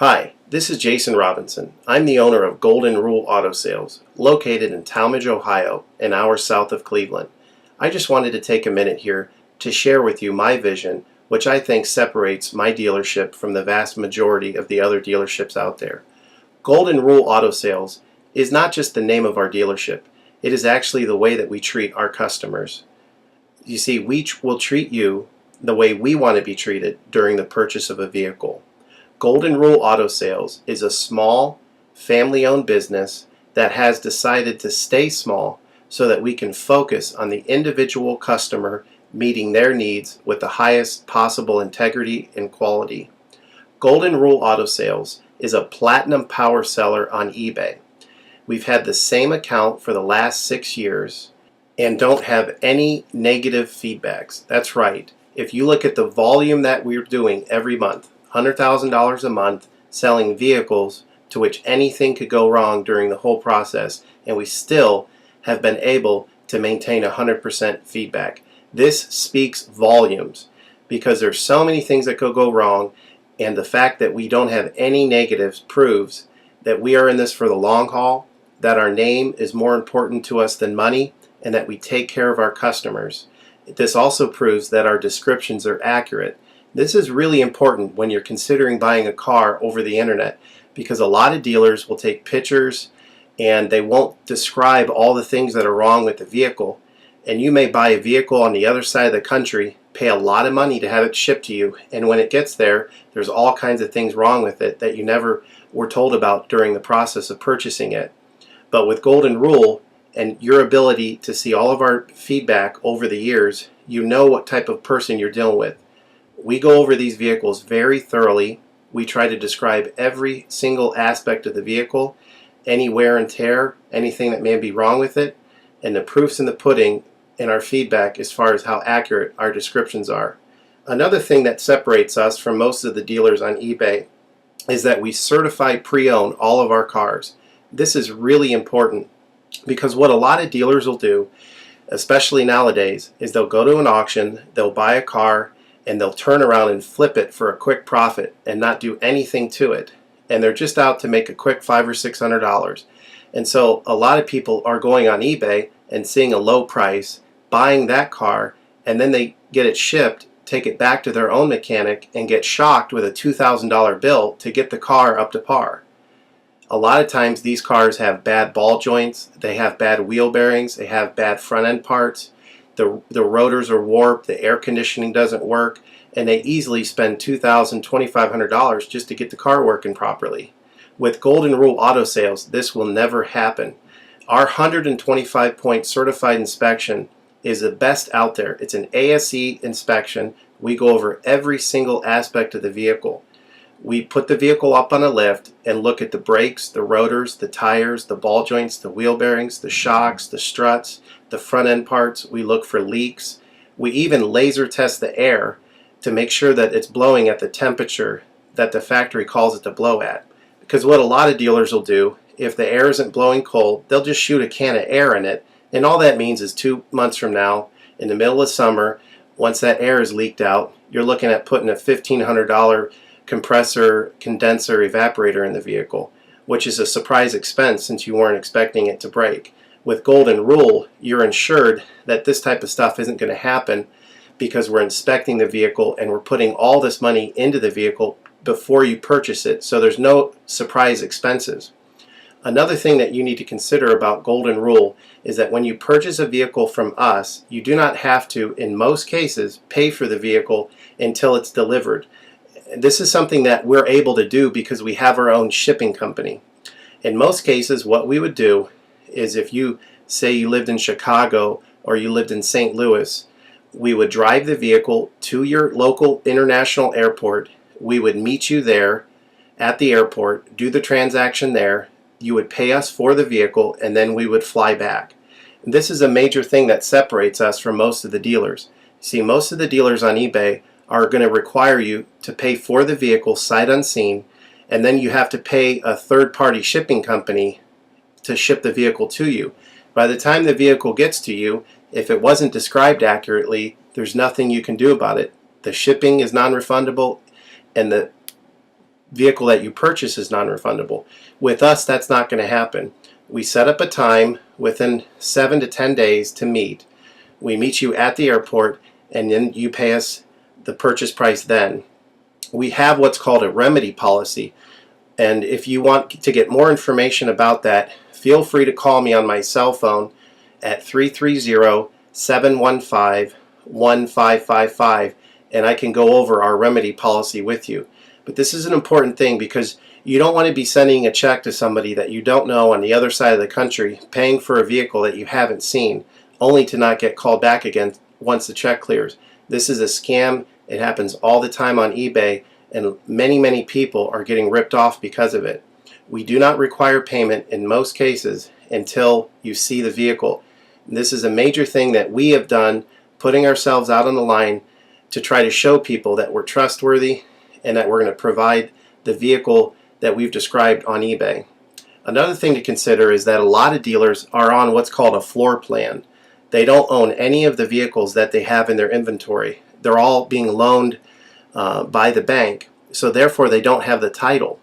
Hi, this is Jason Robinson. I'm the owner of Golden Rule Auto Sales, located in Tallmadge, Ohio, an hour south of Cleveland. I just wanted to take a minute here to share with you my vision, which I think separates my dealership from the vast majority of the other dealerships out there. Golden Rule Auto Sales is not just the name of our dealership, it is actually the way that we treat our customers. You see, we will treat you the way we want to be treated during the purchase of a vehicle. Golden Rule Auto Sales is a small, family-owned business that has decided to stay small so that we can focus on the individual customer meeting their needs with the highest possible integrity and quality. Golden Rule Auto Sales is a platinum power seller on eBay. We've had the same account for the last 6 years and don't have any negative feedbacks. That's right. If you look at the volume that we're doing every month, $100,000 a month selling vehicles to which anything could go wrong during the whole process, and we still have been able to maintain 100% feedback. This speaks volumes because there's so many things that could go wrong, and the fact that we don't have any negatives proves that we are in this for the long haul, that our name is more important to us than money, and that we take care of our customers. This also proves that our descriptions are accurate. This is really important when you're considering buying a car over the internet, because a lot of dealers will take pictures and they won't describe all the things that are wrong with the vehicle. And you may buy a vehicle on the other side of the country, pay a lot of money to have it shipped to you, and when it gets there, there's all kinds of things wrong with it that you never were told about during the process of purchasing it. But with Golden Rule and your ability to see all of our feedback over the years, you know what type of person you're dealing with. We go over these vehicles very thoroughly. We try to describe every single aspect of the vehicle, any wear and tear, anything that may be wrong with it, and the proof's in the pudding in our feedback as far as how accurate our descriptions are. Another thing that separates us from most of the dealers on eBay is that we certify pre-owned all of our cars. This is really important because what a lot of dealers will do, especially nowadays, is they'll go to an auction, they'll buy a car, and they'll turn around and flip it for a quick profit and not do anything to it. And they're just out to make a quick $500 or $600. And so a lot of people are going on eBay and seeing a low price, buying that car, and then they get it shipped, take it back to their own mechanic, and get shocked with a $2,000 bill to get the car up to par. A lot of times these cars have bad ball joints, they have bad wheel bearings, they have bad front end parts. The rotors are warped, the air conditioning doesn't work, and they easily spend $2,000, $2,500 just to get the car working properly. With Golden Rule Auto Sales, this will never happen. Our 125-point certified inspection is the best out there. It's an ASE inspection. We go over every single aspect of the vehicle. We put the vehicle up on a lift and look at the brakes, the rotors, the tires, the ball joints, the wheel bearings, the shocks, the struts, the front end parts. We look for leaks. We even laser test the air to make sure that it's blowing at the temperature that the factory calls it to blow at. Because what a lot of dealers will do, if the air isn't blowing cold, they'll just shoot a can of air in it, and all that means is 2 months from now, in the middle of summer, once that air is leaked out, you're looking at putting a $1,500 compressor, condenser, evaporator in the vehicle, which is a surprise expense since you weren't expecting it to break. With Golden Rule, you're insured that this type of stuff isn't going to happen because we're inspecting the vehicle and we're putting all this money into the vehicle before you purchase it, so there's no surprise expenses. Another thing that you need to consider about Golden Rule is that when you purchase a vehicle from us, you do not have to, in most cases, pay for the vehicle until it's delivered. This is something that we're able to do because we have our own shipping company. In most cases, what we would do is if you say you lived in Chicago or you lived in St. Louis, we would drive the vehicle to your local international airport. We would meet you there at the airport, do the transaction there. You would pay us for the vehicle, and then we would fly back. And this is a major thing that separates us from most of the dealers. See, most of the dealers on eBay are going to require you to pay for the vehicle sight unseen, and then you have to pay a third-party shipping company to ship the vehicle to you. By the time the vehicle gets to you, if it wasn't described accurately, there's nothing you can do about it. The shipping is non-refundable, and the vehicle that you purchase is non-refundable. With us, that's not going to happen. We set up a time within 7 to 10 days to meet. We meet you at the airport, and then you pay us the purchase price then. We have what's called a remedy policy, and if you want to get more information about that, feel free to call me on my cell phone at 330-715-1555, and I can go over our remedy policy with you. But this is an important thing because you don't want to be sending a check to somebody that you don't know on the other side of the country, paying for a vehicle that you haven't seen, only to not get called back again once the check clears. This is a scam. It happens all the time on eBay, and many people are getting ripped off because of it. We do not require payment in most cases until you see the vehicle. This is a major thing that we have done, putting ourselves out on the line to try to show people that we're trustworthy and that we're going to provide the vehicle that we've described on eBay. Another thing to consider is that a lot of dealers are on what's called a floor plan. They don't own any of the vehicles that they have in their inventory. They're all being loaned by the bank, so therefore they don't have the title.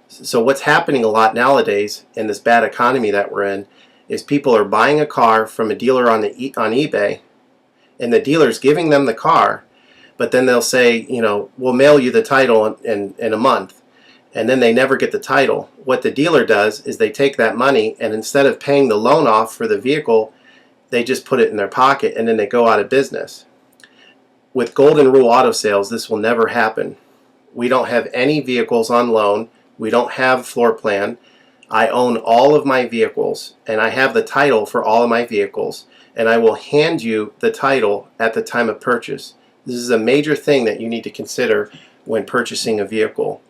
So what's happening a lot nowadays in this bad economy that we're in is people are buying a car from a dealer on eBay, and the dealer's giving them the car, but then they'll say, you know, we'll mail you the title in a month, and then they never get the title. What the dealer does is they take that money, and instead of paying the loan off for the vehicle, they just put it in their pocket, and then they go out of business. With Golden Rule Auto Sales, this will never happen. We don't have any vehicles on loan. We don't have floor plan. I own all of my vehicles, and I have the title for all of my vehicles, and I will hand you the title at the time of purchase. This is a major thing that you need to consider when purchasing a vehicle.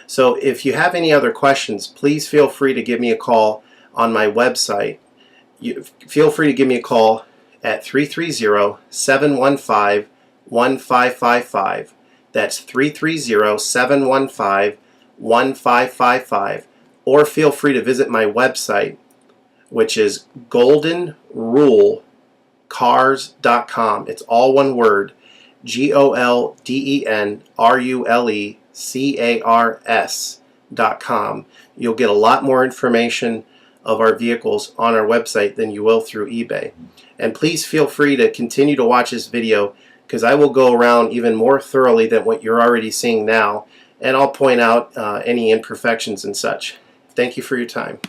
So if you have any other questions, please feel free to give me a call on my website. Feel free to give me a call at 330-715-1555. That's 330-715-1555. Or feel free to visit my website, which is goldenrulecars.com. It's all one word, goldenrulecars.com. You'll get a lot more information of our vehicles on our website than you will through eBay. And please feel free to continue to watch this video, because I will go around even more thoroughly than what you're already seeing now, and I'll point out any imperfections and such. Thank you for your time.